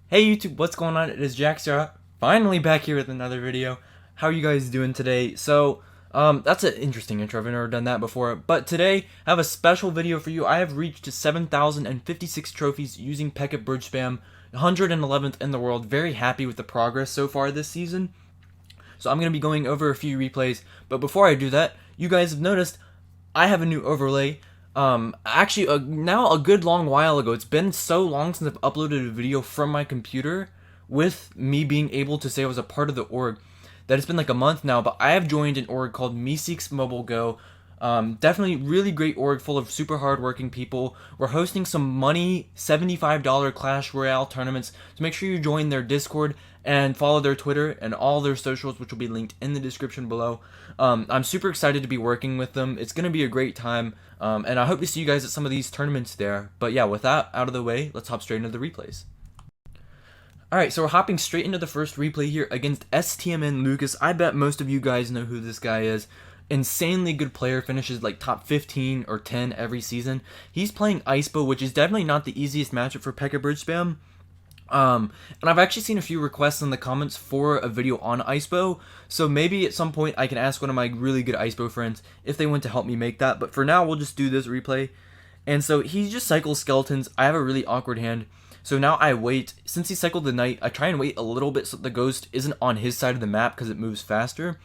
Hey YouTube, what's going on? It is Jaxra, finally back here with another video. How are you guys doing today? That's an interesting intro. I've never done that before. But today, I have a special video for you. I have reached 7,056 trophies using Pekka Bridge Spam, 111th in the world. Very happy with the progress so far this season. So I'm going to be going over a few replays. But before I do that, you guys have noticed I have a new overlay. Now a good long while ago. It's been so long since I've uploaded a video from my computer with me being able to say I was a part of the org that it's been like a month now, but I have joined an org called Me6 Mobile Go. Definitely really great org full of super hardworking people. We're hosting some money $75 Clash Royale tournaments, so make sure you join their Discord and follow their Twitter and all their socials, which will be linked in the description below. I'm super excited to be working with them. It's going to be a great time, and I hope to see you guys at some of these tournaments there. But yeah, with that out of the way, let's hop straight into the replays. Alright, so we're hopping straight into the first replay here against STMN Lucas. I bet most of you guys know who this guy is. Insanely good player, finishes like top 15 or 10 every season. He's playing Icebow, which is definitely not the easiest matchup for Pekka Bridge Spam. And I've actually seen a few requests in the comments for a video on Icebow, so maybe at some point I can ask one of my really good Icebow friends if they want to help me make that, but for now we'll just do this replay. And so he just cycles skeletons. I have a really awkward hand, so now I wait. Since he cycled the knight, I try and wait a little bit so the ghost isn't on his side of the map because it moves faster.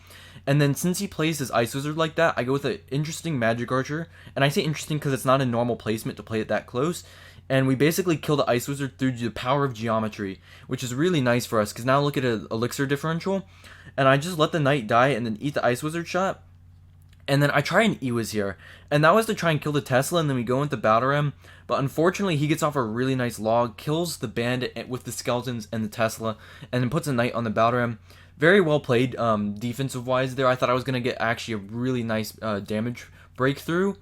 And then since he plays his Ice Wizard like that, I go with an interesting Magic Archer. And I say interesting because it's not a normal placement to play it that close. And we basically kill the Ice Wizard through the power of geometry, which is really nice for us because now look at an elixir differential. And I just let the knight die and then eat the Ice Wizard shot. And then I try an Ewiz here, and that was to try and kill the Tesla, and then we go into Battle Ram, but unfortunately he gets off a really nice log, kills the bandit with the skeletons and the Tesla, and then puts a knight on the Battle Ram. Very well played defensive-wise there. I thought I was going to get actually a really nice damage breakthrough.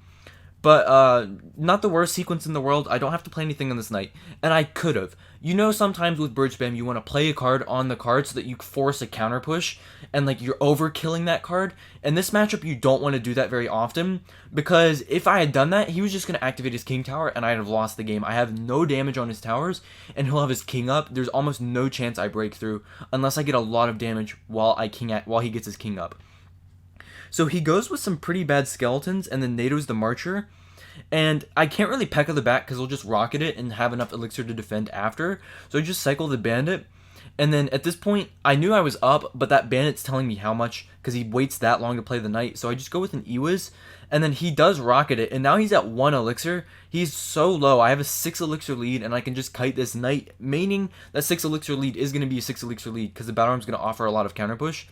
But not the worst sequence in the world. I don't have to play anything on this night. And I could have. You know, sometimes with Bridge Spam, you want to play a card on the card so that you force a counter push. And like you're overkilling that card. In this matchup, you don't want to do that very often. Because if I had done that, he was just going to activate his king tower and I'd have lost the game. I have no damage on his towers. And he'll have his king up. There's almost no chance I break through. Unless I get a lot of damage while he gets his king up. So he goes with some pretty bad skeletons and then NATO's the Marcher. And I can't really Pekka the back because he'll just rocket it and have enough elixir to defend after. So I just cycle the bandit. And then at this point, I knew I was up, but that bandit's telling me how much because he waits that long to play the knight. So I just go with an Ewiz. And then he does rocket it. And now he's at 1 elixir. He's so low. I have a 6 elixir lead and I can just kite this knight. Meaning that 6 elixir lead is going to be a 6 elixir lead because the Battle Ram's going to offer a lot of counter push.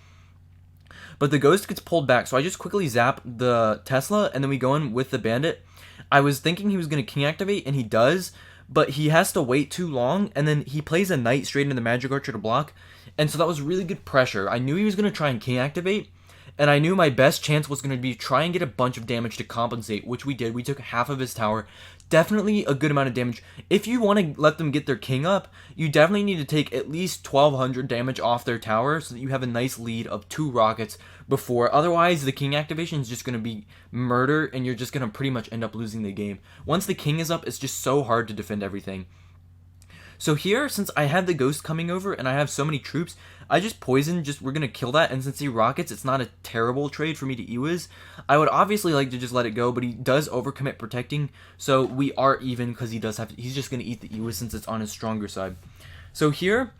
But the ghost gets pulled back, so I just quickly zap the Tesla, and then we go in with the bandit. I was thinking he was going to king activate, and he does, but he has to wait too long, and then he plays a knight straight into the Magic Archer to block, and so that was really good pressure. I knew he was going to try and king activate, and I knew my best chance was going to be try and get a bunch of damage to compensate, which we did. We took half of his tower. Definitely a good amount of damage. If you want to let them get their king up, you definitely need to take at least 1,200 damage off their tower so that you have a nice lead of 2 rockets before. Otherwise, the king activation is just going to be murder, and you're just going to pretty much end up losing the game. Once the king is up, it's just so hard to defend everything. So here, since I had the ghost coming over and I have so many troops, I just poison, we're going to kill that, and since he rockets, it's not a terrible trade for me to Ewiz. I would obviously like to just let it go, but he does overcommit protecting, so we are even because he's just going to eat the Ewiz since it's on his stronger side. So here,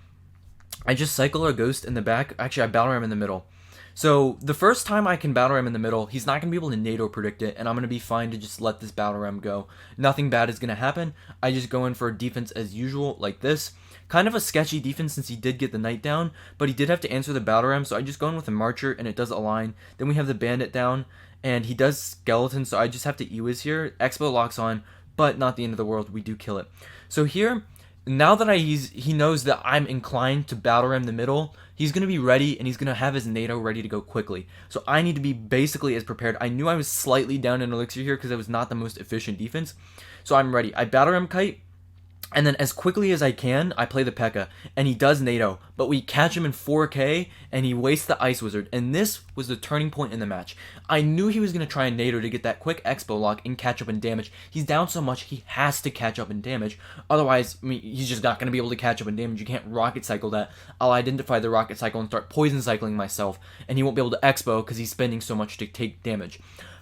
I just cycle a ghost in the back. Actually, I Battle Ram in the middle. So the first time I can Battle Ram in the middle, he's not going to be able to NATO predict it, and I'm going to be fine to just let this Battle Ram go. Nothing bad is going to happen. I just go in for a defense as usual, like this. Kind of a sketchy defense since he did get the knight down, but he did have to answer the Battle Ram, so I just go in with a Marcher, and it does align. Then we have the bandit down, and he does skeleton, so I just have to Ewiz here. Icebow locks on, but not the end of the world. We do kill it. So here, now that he knows that I'm inclined to Battle Ram the middle, he's going to be ready, and he's going to have his NATO ready to go quickly. So I need to be basically as prepared. I knew I was slightly down in elixir here because it was not the most efficient defense. So I'm ready. I Battle Ram kite, And then as quickly as I can, I play the Pekka, and he does NATO, but we catch him in 4K, and he wastes the Ice Wizard, and this was the turning point in the match. I knew he was going to try and NATO to get that quick Expo lock and catch up in damage. He's down so much, he has to catch up in damage. Otherwise, I mean, he's just not going to be able to catch up in damage. You can't Rocket Cycle that. I'll identify the Rocket Cycle and start Poison Cycling myself, and he won't be able to Expo because he's spending so much to take damage.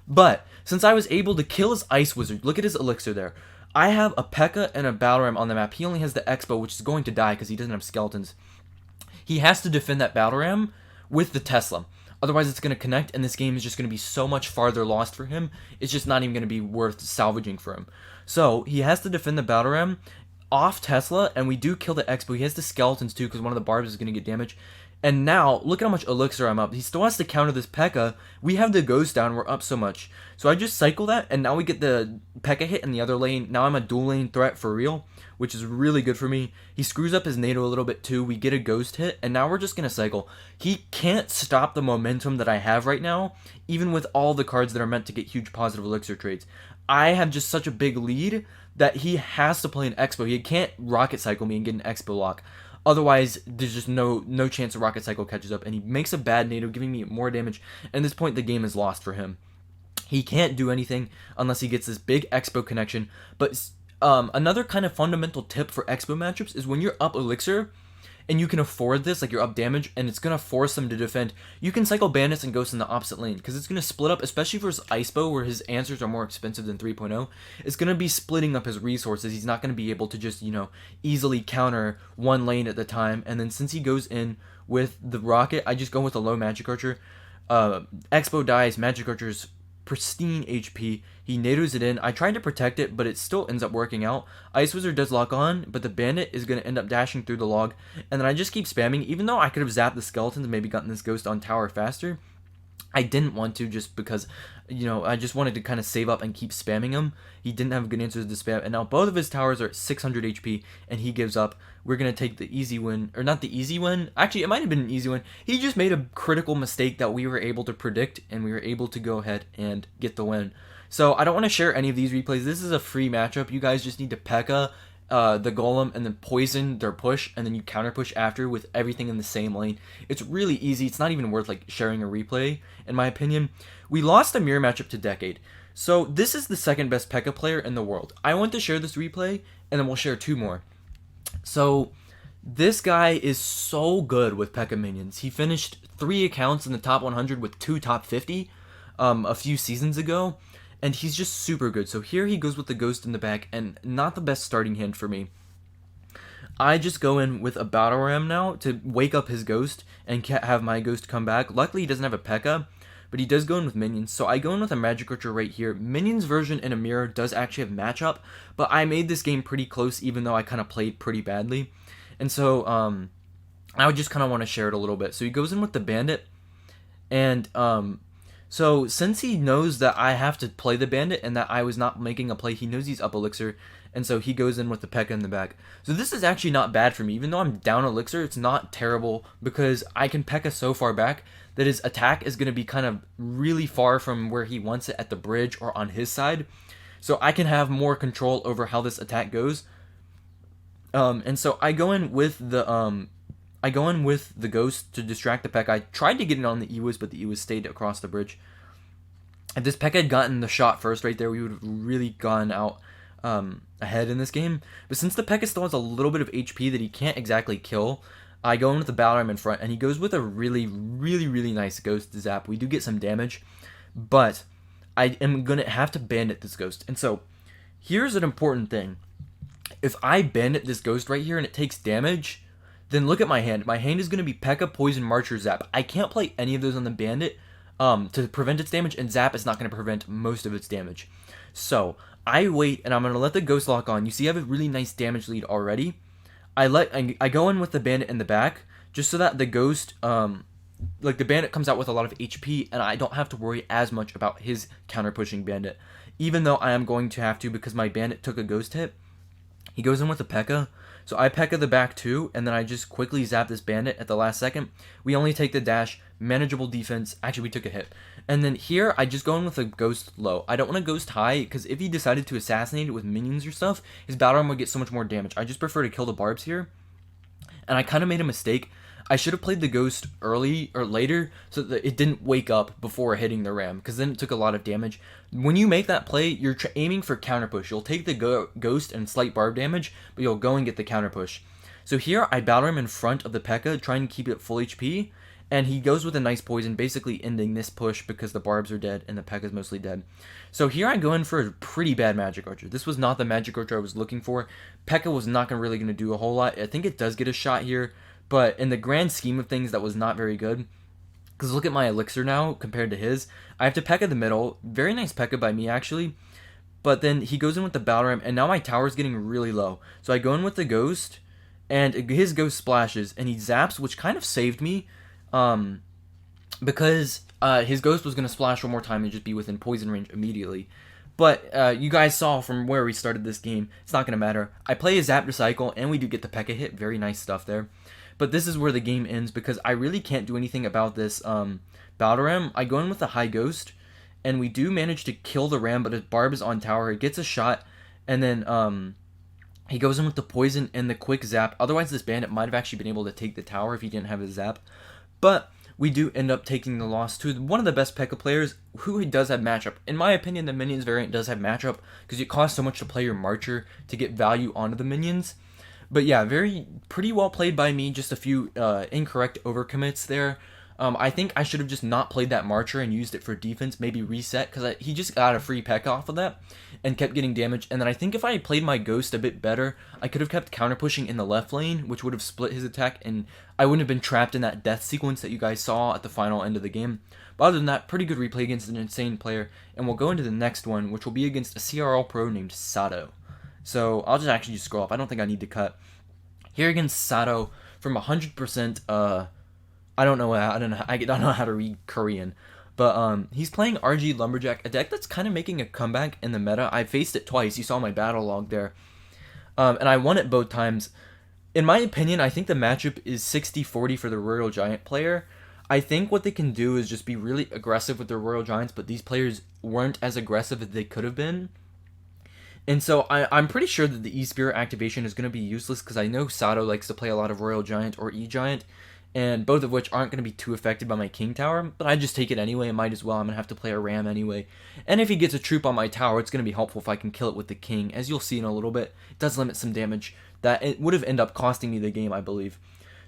But, since I was able to kill his Ice Wizard, look at his Elixir there. I have a Pekka and a Battle Ram on the map. He only has the Icebow, which is going to die because he doesn't have skeletons. He has to defend that Battle Ram with the Tesla. Otherwise, it's going to connect, and this game is just going to be so much farther lost for him. It's just not even going to be worth salvaging for him. So, he has to defend the Battle Ram off Tesla, and we do kill the Expo. He has the skeletons too because one of the barbs is going to get damage. And now, look at how much elixir I'm up. He still has to counter this Pekka. We have the ghost down. We're up so much. So I just cycle that, and now we get the Pekka hit in the other lane. Now I'm a dual lane threat for real, which is really good for me. He screws up his NATO a little bit too. We get a ghost hit, and now we're just going to cycle. He can't stop the momentum that I have right now, even with all the cards that are meant to get huge positive elixir trades. I have just such a big lead that he has to play an Expo. He can't Rocket Cycle me and get an Expo lock. Otherwise, there's just no chance a Rocket Cycle catches up, and he makes a bad NATO, giving me more damage, and at this point, the game is lost for him. He can't do anything unless he gets this big Expo connection, but another kind of fundamental tip for Expo matchups is when you're up Elixir, and you can afford this, like you're up damage, and it's going to force them to defend, you can cycle Bandits and Ghosts in the opposite lane, because it's going to split up, especially for his Icebow, where his answers are more expensive than 3.0, it's going to be splitting up his resources. He's not going to be able to just, easily counter one lane at the time, and then since he goes in with the Rocket, I just go with a low Magic Archer. Expo dies, Magic Archer's pristine HP. He NATOs it in. I tried to protect it, but it still ends up working out. Ice Wizard does lock on, but the Bandit is going to end up dashing through the log. And then I just keep spamming. Even though I could have zapped the skeletons and maybe gotten this ghost on tower faster, I didn't want to just because, I just wanted to kind of save up and keep spamming him. He didn't have good answers to spam. And now both of his towers are at 600 HP, and he gives up. We're going to take the easy win. Or not the easy win. Actually, it might have been an easy win. He just made a critical mistake that we were able to predict, and we were able to go ahead and get the win. So I don't want to share any of these replays. This is a free matchup. You guys just need to Pekka the Golem and then poison their push, and then you counter push after with everything in the same lane. It's really easy. It's not even worth sharing a replay, in my opinion. We lost a mirror matchup to Decade. So this is the second best Pekka player in the world. I want to share this replay, and then we'll share two more. So this guy is so good with Pekka minions. He finished 3 accounts in the top 100 with 2 top 50 a few seasons ago. And he's just super good. So here he goes with the ghost in the back, and not the best starting hand for me. I just go in with a Battle Ram now to wake up his ghost and have my ghost come back. Luckily, he doesn't have a Pekka, but he does go in with minions. So I go in with a Magic Archer right here. Minions version in a mirror does actually have matchup, but I made this game pretty close, even though I kind of played pretty badly. And so I would just kind of want to share it a little bit. So he goes in with the Bandit, and so since he knows that I have to play the Bandit and that I was not making a play, he knows he's up Elixir, and so he goes in with the Pekka in the back. So this is actually not bad for me. Even though I'm down Elixir, it's not terrible because I can Pekka so far back that his attack is going to be kind of really far from where he wants it at the bridge or on his side. So I can have more control over how this attack goes. And so I go in with the ghost to distract the Pekka. I tried to get it on the Ewiz, but the Ewiz stayed across the bridge. If this Pekka had gotten the shot first right there, we would have really gone out ahead in this game. But since the Pekka still has a little bit of HP that he can't exactly kill, I go in with the Battle Ram in front, and he goes with a really, really, really nice ghost to zap. We do get some damage, but I am going to have to bandit this ghost. And so here's an important thing. If I bandit this ghost right here and it takes damage, then look at my hand. My hand is going to be Pekka, Poison, Marcher, Zap. I can't play any of those on the Bandit to prevent its damage, and Zap is not going to prevent most of its damage. So, I wait, and I'm going to let the Ghost lock on. You see I have a really nice damage lead already. I go in with the Bandit in the back, just so that the Ghost, the Bandit comes out with a lot of HP, and I don't have to worry as much about his counter-pushing Bandit. Even though I am going to have to because my Bandit took a Ghost hit. He goes in with the Pekka. So I Pekka the back too, and then I just quickly zap this Bandit at the last second. We only take the dash, manageable defense. Actually, we took a hit. And then here, I just go in with a ghost low. I don't want to ghost high, because if he decided to assassinate it with minions or stuff, his battle ram would get so much more damage. I just prefer to kill the barbs here. And I kind of made a mistake. I should have played the ghost early or later so that it didn't wake up before hitting the ram, because then it took a lot of damage. When you make that play, you're aiming for counter push. You'll take the ghost and slight barb damage, but you'll go and get the counter push. So here, I battle ram in front of the Pekka, trying to keep it full HP. And he goes with a nice poison, basically ending this push because the barbs are dead and the Pekka's mostly dead. So here I go in for a pretty bad magic archer. This was not the magic archer I was looking for. Pekka was not really going to do a whole lot. I think it does get a shot here, but in the grand scheme of things, that was not very good. Because look at my elixir now compared to his. I have to Pekka the middle. Very nice Pekka by me, actually. But then he goes in with the battle ram, and now my tower's getting really low. So I go in with the ghost, and his ghost splashes, and he zaps, which kind of saved me. Because his ghost was going to splash one more time and just be within poison range immediately. But you guys saw from where we started this game, it's not going to matter. I play a zap to cycle, and we do get the Pekka hit. Very nice stuff there. But this is where the game ends, because I really can't do anything about this battle ram. I go in with the high ghost, and we do manage to kill the ram, but his barb is on tower. It gets a shot, and then he goes in with the poison and the quick zap. Otherwise, this bandit might have actually been able to take the tower if he didn't have his zap. But we do end up taking the loss to one of the best Pekka players who does have matchup. In my opinion, the minions variant does have matchup because it costs so much to play your Marcher to get value onto the minions. But yeah, pretty well played by me. Just a few incorrect overcommits there. I think I should have just not played that Marcher and used it for defense, maybe reset, because he just got a free Pekka off of that and kept getting damage. And then I think if I had played my Ghost a bit better, I could have kept counter pushing in the left lane, which would have split his attack, and I wouldn't have been trapped in that death sequence that you guys saw at the final end of the game. But other than that, pretty good replay against an insane player, and we'll go into the next one, which will be against a CRL pro named Sato. So I'll just actually scroll up. I don't think I need to cut. Here against Sato from 100%, I don't know how to read Korean, but he's playing RG Lumberjack, a deck that's kind of making a comeback in the meta. I faced it twice. You saw my battle log there, and I won it both times. In my opinion, I think the matchup is 60-40 for the Royal Giant player. I think what they can do is just be really aggressive with their Royal Giants, but these players weren't as aggressive as they could have been. And so I'm pretty sure that the E-Spirit activation is going to be useless, because I know Sato likes to play a lot of Royal Giant or E-Giant, and both of which aren't going to be too affected by my King Tower, but I just take it anyway. I might as well. I'm going to have to play a Ram anyway. And if he gets a troop on my tower, it's going to be helpful if I can kill it with the King. As you'll see in a little bit, it does limit some damage that it would have ended up costing me the game, I believe.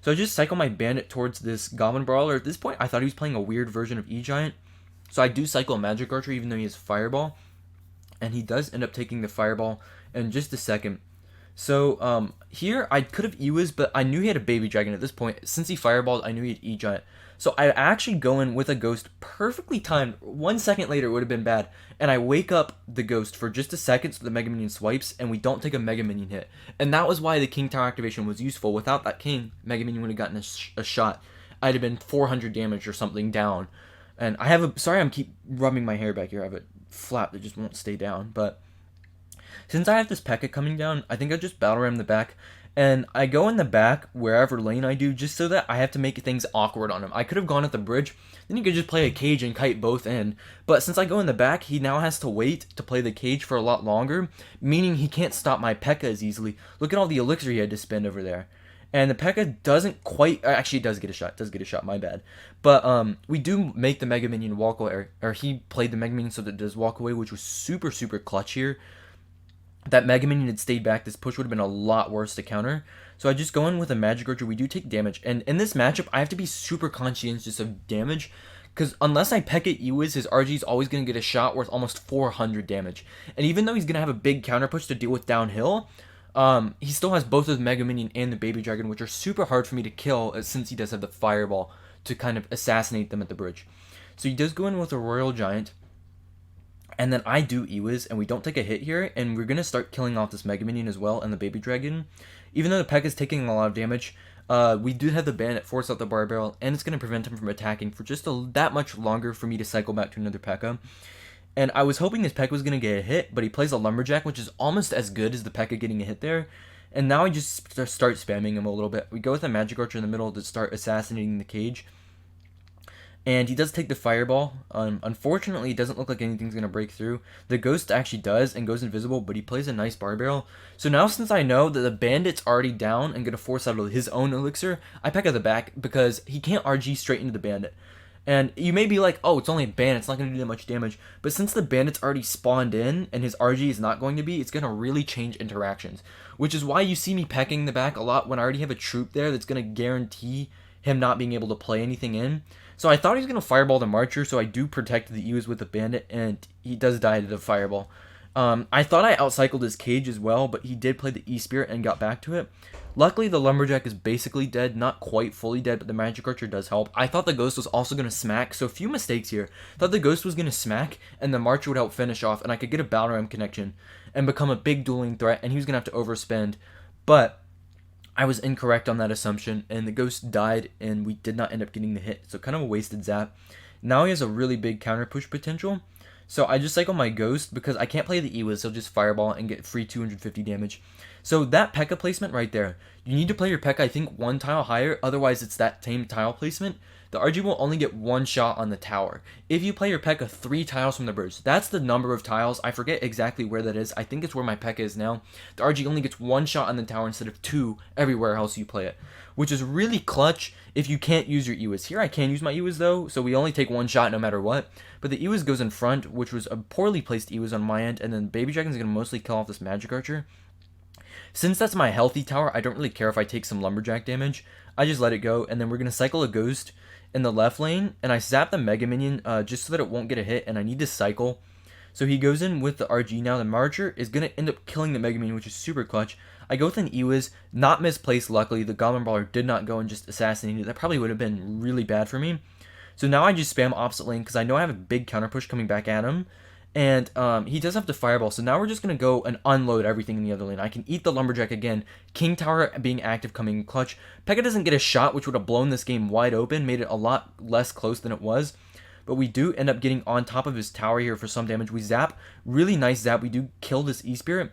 So I just cycle my Bandit towards this Goblin Brawler. At this point, I thought he was playing a weird version of E-Giant, so I do cycle a Magic Archer even though he has Fireball, and he does end up taking the Fireball in just a second. So here I could have E-Wiz, but I knew he had a Baby Dragon at this point. Since he Fireballed, I knew he had E-Giant. So I actually go in with a Ghost, perfectly timed. 1 second later, it would have been bad. And I wake up the Ghost for just a second so the Mega Minion swipes, and we don't take a Mega Minion hit. And that was why the King Tower activation was useful. Without that King, Mega Minion would have gotten a shot. I'd have been 400 damage or something down. And I have a... Sorry, I'm keep rubbing my hair back here. I have a flap that just won't stay down, but... Since I have this Pekka coming down, I think I'll just Battle Ram the back, and I go in the back wherever lane I do, just so that I have to make things awkward on him. I could have gone at the bridge, then you could just play a cage and kite both in, but since I go in the back, he now has to wait to play the cage for a lot longer, meaning he can't stop my Pekka as easily. Look at all the elixir he had to spend over there. And the Pekka doesn't quite... Actually, it does get a shot, my bad. But we do make the Mega Minion walk away, or he played the Mega Minion so that it does walk away, which was super, super clutch here. That Mega Minion had stayed back, this push would have been a lot worse to counter. So I just go in with a Magic Archer. We do take damage. And in this matchup, I have to be super conscientious of damage, because unless I Pekka E-Wiz, his RG is always going to get a shot worth almost 400 damage. And even though he's going to have a big counter push to deal with downhill, he still has both the Mega Minion and the Baby Dragon, which are super hard for me to kill, since he does have the Fireball to kind of assassinate them at the bridge. So he does go in with a Royal Giant. And then I do E-Wiz, and we don't take a hit here, and we're going to start killing off this Mega Minion as well, and the Baby Dragon. Even though the Pekka is taking a lot of damage, we do have the Bandit force out the Bar Barrel, and it's going to prevent him from attacking for just that much longer for me to cycle back to another Pekka. And I was hoping this Pekka was going to get a hit, but he plays a Lumberjack, which is almost as good as the Pekka getting a hit there. And now I just start spamming him a little bit. We go with a Magic Archer in the middle to start assassinating the cage. and he does take the fireball. Unfortunately, it doesn't look like anything's going to break through. The ghost actually does and goes invisible, but he plays a nice bar barrel. So now since I know that the bandit's already down and going to force out his own elixir, I Pekka the back because he can't RG straight into the bandit. And you may be like, oh, it's only a bandit, it's not going to do that much damage. But since the bandit's already spawned in and his RG is not going to be, it's going to really change interactions. Which is why you see me pecking the back a lot when I already have a troop there that's going to guarantee him not being able to play anything in. So I thought he was going to fireball the Marcher, so I do protect the Ewas with the bandit, and he does die to the fireball. I thought I outcycled his cage as well, but he did play the E-Spirit and got back to it. Luckily, the Lumberjack is basically dead, not quite fully dead, but the Magic Archer does help. I thought the Ghost was also going to smack, so a few mistakes here. Thought the Ghost was going to smack, and the Marcher would help finish off, and I could get a Battle Ram connection and become a big dueling threat, and he was going to have to overspend. But I was incorrect on that assumption, and the Ghost died, and we did not end up getting the hit, so kind of a wasted zap. Now he has a really big counter push potential, so I just cycle my Ghost because I can't play the Ewas, so just fireball and get free 250 damage. So that Pekka placement right there, you need to play your Pekka, I think, one tile higher, otherwise it's that same tile placement. The RG will only get one shot on the tower. If you play your Pekka 3 tiles from the bridge, that's the number of tiles. I forget exactly where that is. I think it's where my Pekka is now. The RG only gets 1 shot on the tower instead of 2 everywhere else you play it, which is really clutch if you can't use your Ewas. Here I can use my Ewas though, so we only take 1 shot no matter what. But the Ewas goes in front, which was a poorly placed Ewas on my end, and then Baby Dragon's going to mostly kill off this Magic Archer. Since that's my healthy tower, I don't really care if I take some Lumberjack damage. I just let it go, and then we're going to cycle a Ghost in the left lane, and I zap the Mega Minion just so that it won't get a hit, and I need to cycle. So he goes in with the RG now. The Marcher is going to end up killing the Mega Minion, which is super clutch. I go with an Ewas, not misplaced luckily. The Goblin Brawler did not go and just assassinate it. That probably would have been really bad for me. So now I just spam opposite lane because I know I have a big counter push coming back at him. And he does have to fireball, so now we're just going to go and unload everything in the other lane. I can eat the Lumberjack again. King Tower being active, coming clutch. Pekka doesn't get a shot, which would have blown this game wide open, made it a lot less close than it was. But we do end up getting on top of his tower here for some damage. We zap, really nice zap. We do kill this E-Spirit.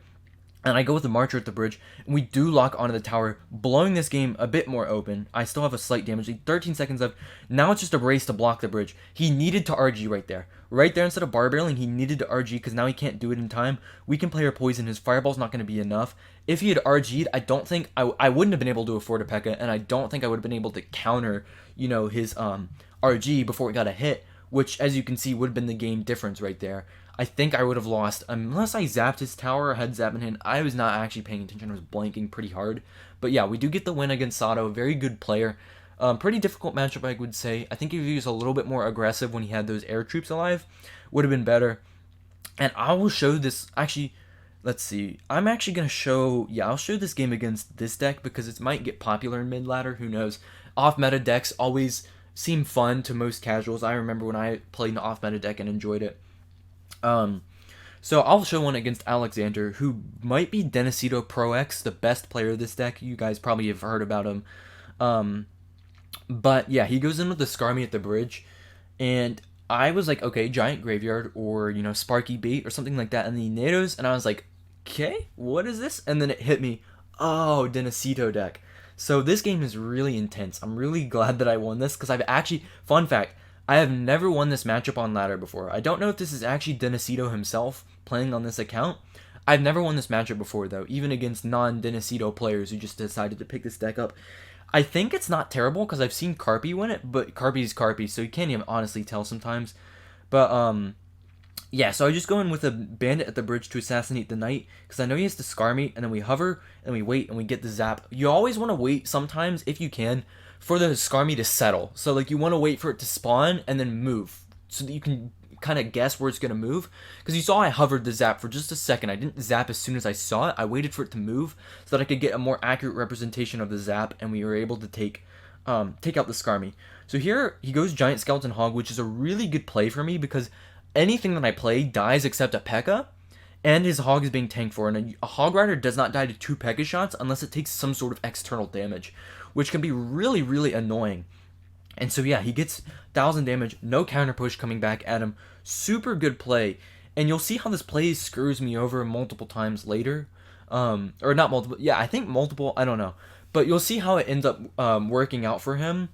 And I go with the Marcher at the bridge, and we do lock onto the tower, blowing this game a bit more open. I still have a slight damage lead, 13 seconds left. Now it's just a race to block the bridge. He needed to RG right there. Right there, instead of bar barreling, he needed to RG because now he can't do it in time. We can play our poison. His fireball's not going to be enough. If he had RG'd, I don't think I wouldn't have been able to afford a Pekka, and I don't think I would have been able to counter, his RG before it got a hit, which, as you can see, would have been the game difference right there. I think I would have lost unless I zapped his tower or had zap in hand. I was not actually paying attention. I was blanking pretty hard. But yeah, we do get the win against Sato. Very good player. Pretty difficult matchup, I would say. I think if he was a little bit more aggressive when he had those air troops alive, would have been better. And I will show this. Actually, let's see. I'm actually going to show. Yeah, I'll show this game against this deck because it might get popular in mid-ladder. Who knows? Off-meta decks always seem fun to most casuals. I remember when I played an off-meta deck and enjoyed it. So I'll show one against Alexander, who might be Denisito Pro X, the best player of this deck. You guys probably have heard about him. But yeah, he goes in with the Skarmy at the bridge, and I was like, okay, Giant Graveyard or, Sparky Bait or something like that in the Nados, and I was like, okay, what is this? And then it hit me, oh, Denisito deck. So this game is really intense. I'm really glad that I won this because I've actually, fun fact, I have never won this matchup on ladder before. I don't know if this is actually Denisito himself playing on this account. I've never won this matchup before, though, even against non-Denisito players who just decided to pick this deck up. I think it's not terrible because I've seen Carpy win it, but Carpy's Carpy, so you can't even honestly tell sometimes. But, yeah, so I just go in with a bandit at the bridge to assassinate the knight because I know he has to scar me, and then we hover, and we wait, and we get the zap. You always want to wait sometimes, if you can, for the Skarmy to settle. So, like, you want to wait for it to spawn and then move so that you can kind of guess where it's going to move. Because you saw I hovered the zap for just a second. I didn't zap as soon as I saw it. I waited for it to move so that I could get a more accurate representation of the zap, and we were able to take out the Skarmy. So here, he goes Giant Skeleton Hog, which is a really good play for me because anything that I play dies except a Pekka, and his Hog is being tanked for. And a Hog Rider does not die to 2 Pekka shots unless it takes some sort of external damage, which can be really, really annoying. And so, yeah, he gets 1,000 damage, no counter push coming back at him. Super good play. And you'll see how this play screws me over multiple times later. Or not multiple. Yeah, I think multiple. I don't know. But you'll see how it ends up working out for him.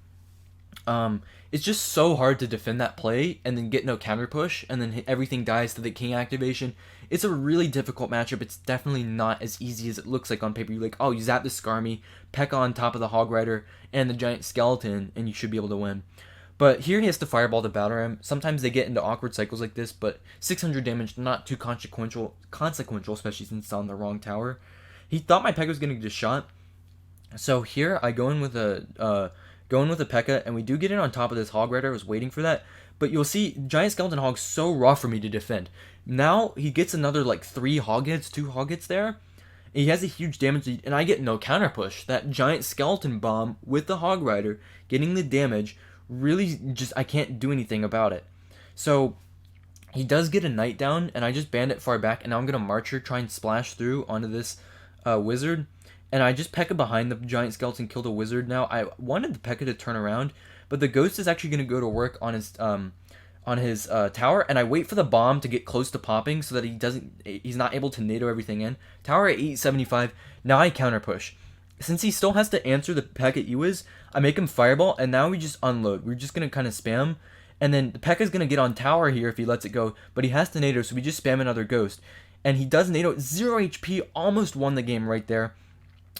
It's just so hard to defend that play and then get no counter push and then everything dies to the king activation. It's a really difficult matchup. It's definitely not as easy as it looks like on paper. You're like, oh, you zap the Skarmy, Pekka on top of the Hog Rider, and the giant skeleton, and you should be able to win. But here he has to fireball the battle ram. Sometimes they get into awkward cycles like this, but 600 damage, not too consequential, especially since it's on the wrong tower. He thought my Pekka was going to get a shot, so here I go in with a Pekka, and we do get in on top of this Hog Rider. I was waiting for that, but you'll see Giant Skeleton Hog's so rough for me to defend. Now he gets another like 2 hog hits there. He has a huge damage lead, and I get no counter push. That Giant Skeleton Bomb with the Hog Rider getting the damage, really just I can't do anything about it. So he does get a Knight down, and I just banned it far back, and now I'm going to Marcher, try and splash through onto this Wizard. And I just Pekka behind the giant skeleton, killed a wizard. Now I wanted the Pekka to turn around, but the ghost is actually going to go to work on his tower, and I wait for the bomb to get close to popping so that he's not able to NATO everything in. Tower at 875. Now I counter push. Since he still has to answer the Pekka Iwis, I make him fireball, and now we just unload. We're just going to kind of spam, and then the Pekka's going to get on tower here if he lets it go, but he has to NATO, so we just spam another ghost. And he does NATO, 0 HP, almost won the game right there.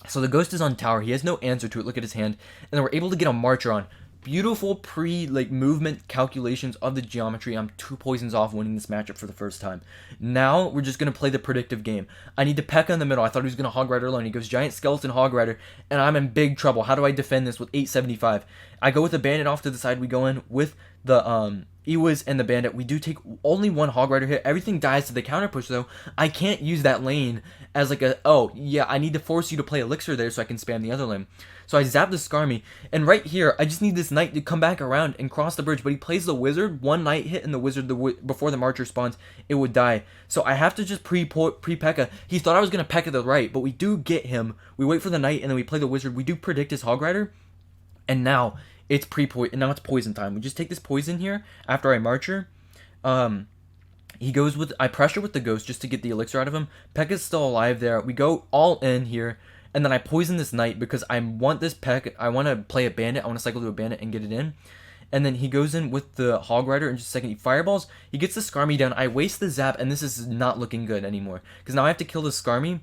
So the ghost is on tower. He has no answer to it. Look at his hand. And then we're able to get a Marcher on. Beautiful movement calculations of the geometry. I'm 2 poisons off winning this matchup for the first time. Now we're just going to play the predictive game. I need to Pekka in the middle. I thought he was going to Hog Rider alone. He goes Giant Skeleton Hog Rider, and I'm in big trouble. How do I defend this with 875? I go with the Bandit off to the side. We go in with the Ewiz and the Bandit. We do take only 1 Hog Rider hit. Everything dies to the counter push, though. I can't use that lane as like oh yeah, I need to force you to play Elixir there so I can spam the other lane. So I zap the Skarmy, and right here I just need this Knight to come back around and cross the bridge, but he plays the Wizard. 1 Knight hit, and the Wizard before the Marcher spawns, it would die. So I have to just pre-Pekka. He thought I was gonna Pekka the right, but we do get him. We wait for the Knight, and then we play the Wizard. We do predict his Hog Rider, and now it's poison time. We just take this poison here after I Marcher. He goes with, I pressure with the ghost just to get the elixir out of him. Pekka's still alive there. We go all in here, and then I poison this Knight because I want this Pekka. I want to play a Bandit. I want to cycle to a Bandit and get it in. And then he goes in with the Hog Rider in just a second. He fireballs. He gets the Skarmy down. I waste the zap, and this is not looking good anymore because now I have to kill the Skarmy.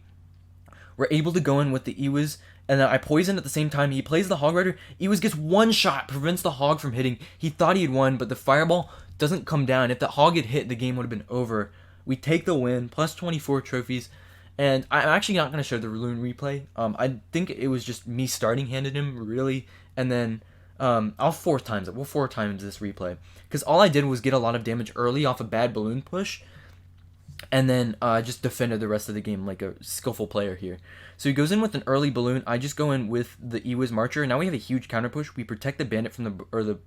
We're able to go in with the Ewiz, and then I poison at the same time. He plays the Hog Rider. Ewiz gets 1 shot, prevents the Hog from hitting. He thought he had won, but the fireball doesn't come down. If the Hog had hit, the game would have been over. We take the win, plus 24 trophies, and I'm actually not going to show the Rune replay. I think it was just me starting handed him, really, and then I'll 4 times it. We'll 4 times this replay, because all I did was get a lot of damage early off a bad balloon push, and then just defended the rest of the game like a skillful player here. So he goes in with an early balloon. I just go in with the Ewiz Marcher. Now we have a huge counter push. We protect the Bandit from the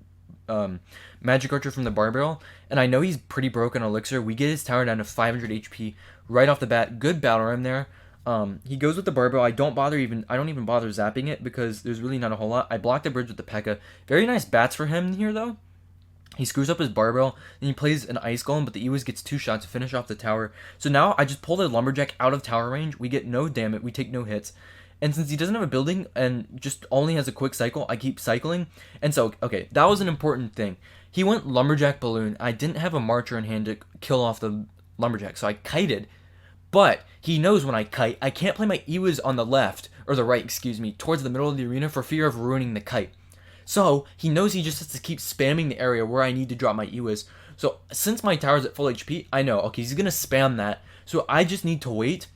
Magic Archer from the Barbell, and I know he's pretty broken on Elixir. We get his tower down to 500 HP right off the bat. Good battle ram there. He goes with the Barbell. I don't even bother zapping it because there's really not a whole lot. I block the bridge with the Pekka. Very nice bats for him here though. He screws up his Barbell, and he plays an Ice Golem, but the Ewiz gets 2 shots to finish off the tower. So now I just pull the Lumberjack out of tower range. We get no damage. We take no hits. And since he doesn't have a building and just only has a quick cycle, I keep cycling. And so, okay, that was an important thing. He went Lumberjack Balloon. I didn't have a Marcher in hand to kill off the Lumberjack, so I kited. But he knows when I kite, I can't play my Ewiz on the left, or the right, excuse me, towards the middle of the arena for fear of ruining the kite. So he knows he just has to keep spamming the area where I need to drop my Ewiz. So since my tower's at full HP, I know, okay, he's going to spam that. So I just need to wait,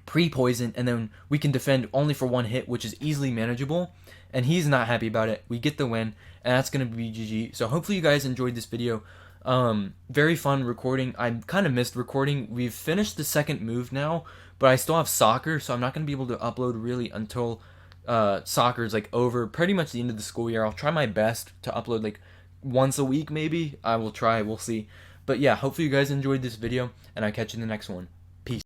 pre-poison, and then we can defend only for 1 hit, which is easily manageable. And he's not happy about it. We get the win, and that's going to be GG. So hopefully you guys enjoyed this video. Very fun recording. I kind of missed recording. We've finished the 2nd move now, but I still have soccer, so I'm not going to be able to upload really until soccer is like over, pretty much the end of the school year. I'll try my best to upload like once a week, maybe. I will try, we'll see. But yeah, hopefully you guys enjoyed this video, and I'll catch you in the next one. Peace.